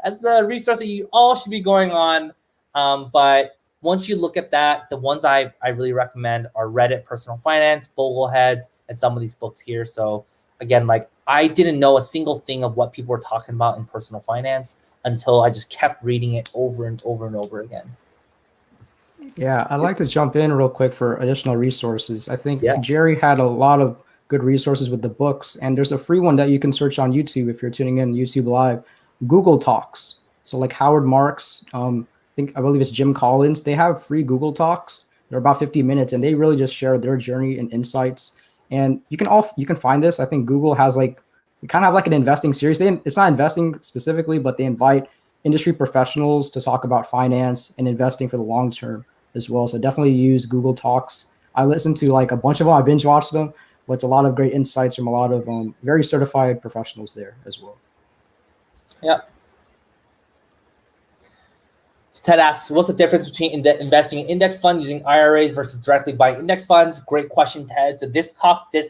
That's the resource that you all should be going on. But once you look at that, the ones I really recommend are Reddit, Personal Finance, Bogleheads, and some of these books here. So again, like, I didn't know a single thing of what people were talking about in personal finance until I just kept reading it over and over and over again. Yeah, I'd like to jump in real quick for additional resources. I think Jerry had a lot of good resources with the books, and there's a free one that you can search on YouTube if you're tuning in YouTube Live, Google Talks. So like Howard Marks, I believe it's Jim Collins, they have free Google Talks. They're about 50 minutes, and they really just share their journey and insights. And you can find this. I think Google has kind of have like an investing series. It's not investing specifically, but they invite industry professionals to talk about finance and investing for the long term as well. So definitely use Google Talks. I listened to like a bunch of them. I binge watched them, but it's a lot of great insights from a lot of very certified professionals there as well. Yep. So Ted asks, what's the difference between investing in index funds using IRAs versus directly buying index funds? Great question, Ted. So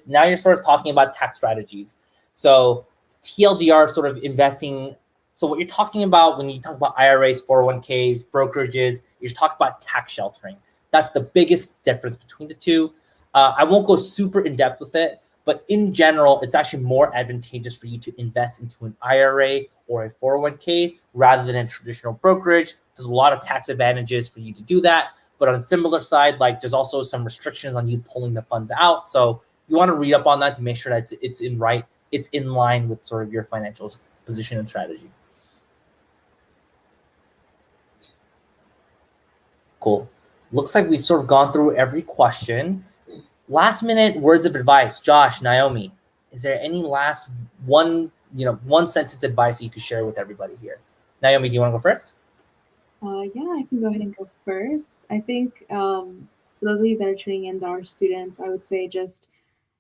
now you're sort of talking about tax strategies. So TLDR sort of investing. So what you're talking about when you talk about IRAs, 401ks, brokerages, you're talking about tax sheltering. That's the biggest difference between the two. I won't go super in depth with it, but in general, it's actually more advantageous for you to invest into an IRA or a 401k rather than a traditional brokerage. There's a lot of tax advantages for you to do that. But on a similar side, like, there's also some restrictions on you pulling the funds out. So you want to read up on that to make sure that it's in line with sort of your financial position and strategy. Cool. Looks like we've sort of gone through every question. Last minute words of advice. Josh, Naomi, is there any last one sentence advice that you could share with everybody here? Naomi, do you want to go first? Yeah, I can go ahead and go first. I think for those of you that are tuning in that are students, I would say just,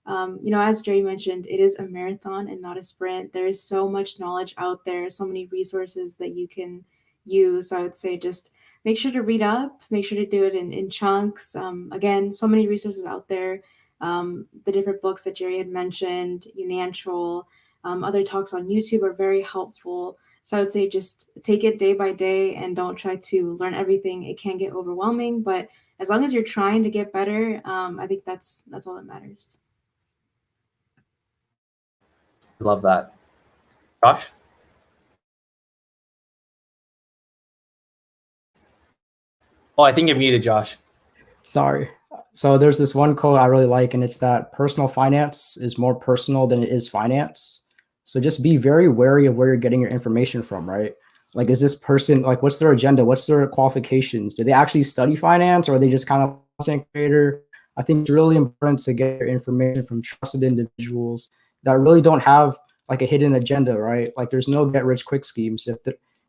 as Jerry mentioned, it is a marathon and not a sprint. There is so much knowledge out there, so many resources that you can use. So I would say just make sure to read up, make sure to do it in chunks. Again, so many resources out there. The different books that Jerry had mentioned, Younancial, other talks on YouTube are very helpful. So I would say just take it day by day and don't try to learn everything. It can get overwhelming, but as long as you're trying to get better, I think that's all that matters. Love that. Josh? Oh, I think you're muted, Josh. Sorry. So there's this one quote I really like, and it's that personal finance is more personal than it is finance. So just be very wary of where you're getting your information from, right? Like, is this person, like, what's their agenda? What's their qualifications? Do they actually study finance, or are they just kind of a content creator? I think it's really important to get your information from trusted individuals that really don't have like a hidden agenda, right? Like, there's no get rich quick schemes. If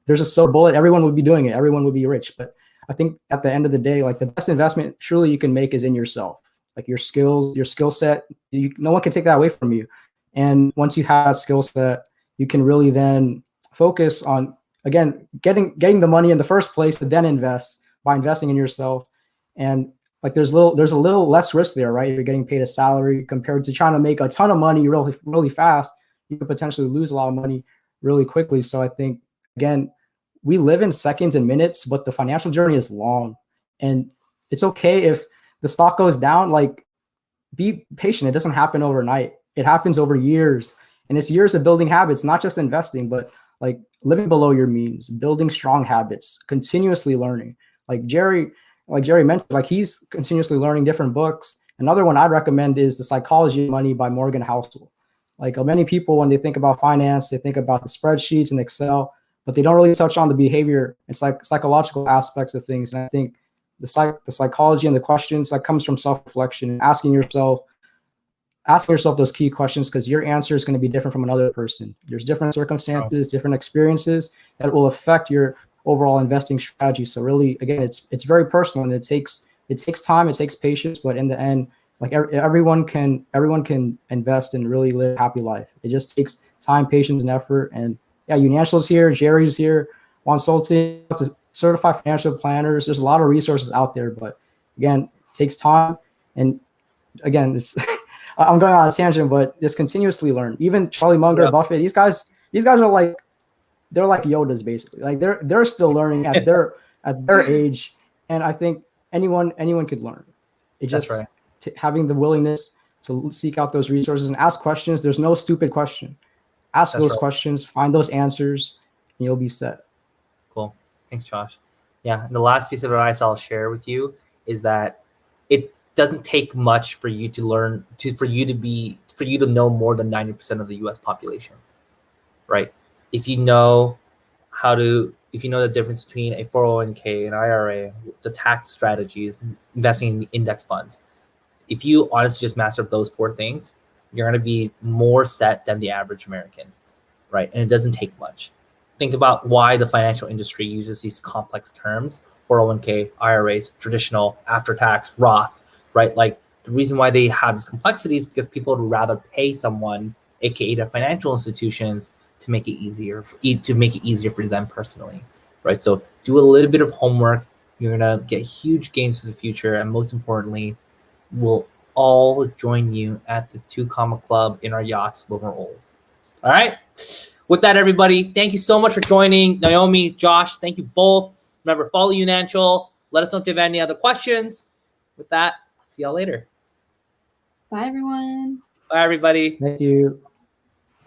there's a silver bullet, everyone would be doing it. Everyone would be rich. But I think at the end of the day, like, the best investment truly you can make is in yourself, like your skills, your skill set. No one can take that away from you. And once you have a skill set, you can really then focus on, again, getting the money in the first place to then invest by investing in yourself. And like, there's a little less risk there, right? You're getting paid a salary compared to trying to make a ton of money really, really fast. You could potentially lose a lot of money really quickly. So I think, again, we live in seconds and minutes, but the financial journey is long. And it's okay if the stock goes down. Like, be patient. It doesn't happen overnight. It happens over years. And it's years of building habits, not just investing, but like living below your means, building strong habits, continuously learning. Like Jerry mentioned, like, he's continuously learning different books. Another one I'd recommend is The Psychology of Money by Morgan Housel. Like, many people, when they think about finance, they think about the spreadsheets and Excel, but they don't really touch on the behavior and psychological aspects of things. And I think the psychology and the questions that comes from self-reflection, asking yourself those key questions, because your answer is going to be different from another person. There's different circumstances, different experiences that will affect your overall investing strategy. So really, again, it's very personal, and it takes time, it takes patience, but in the end, Like everyone can invest and really live a happy life. It just takes time, patience, and effort. And yeah, Younancial's here, Jerry's here, Wonsulting, certified financial planners. There's a lot of resources out there, but again, it takes time. And again, it's I'm going on a tangent, but just continuously learn. Even Charlie Munger, Buffett, these guys are like, they're like Yodas basically. Like they're still learning at their age, and I think anyone could learn. It just right. Having the willingness to seek out those resources and ask questions. There's no stupid question. Ask those questions, find those answers, and you'll be set. Cool. Thanks, Josh. Yeah. And the last piece of advice I'll share with you is that it doesn't take much for you to learn for you to know more than 90% of the US population. Right? If you know the difference between a 401k, an IRA, the tax strategies, investing in index funds, if you honestly just master those 4 things, you're going to be more set than the average American, right? And it doesn't take much. Think about why the financial industry uses these complex terms: 401k, IRAs, traditional, after tax, Roth, right? Like the reason why they have this complexity is because people would rather pay someone, aka the financial institutions, to make it easier for them personally, right? So do a little bit of homework. You're gonna get huge gains for the future, and most importantly, we'll all join you at the 2 Comma Club in our yachts when we're old. All right. With that, everybody, thank you so much for joining. Naomi, Josh, thank you both. Remember, follow Younancial. Let us know if you have any other questions. With that, see y'all later. Bye, everyone. Bye, everybody. Thank you.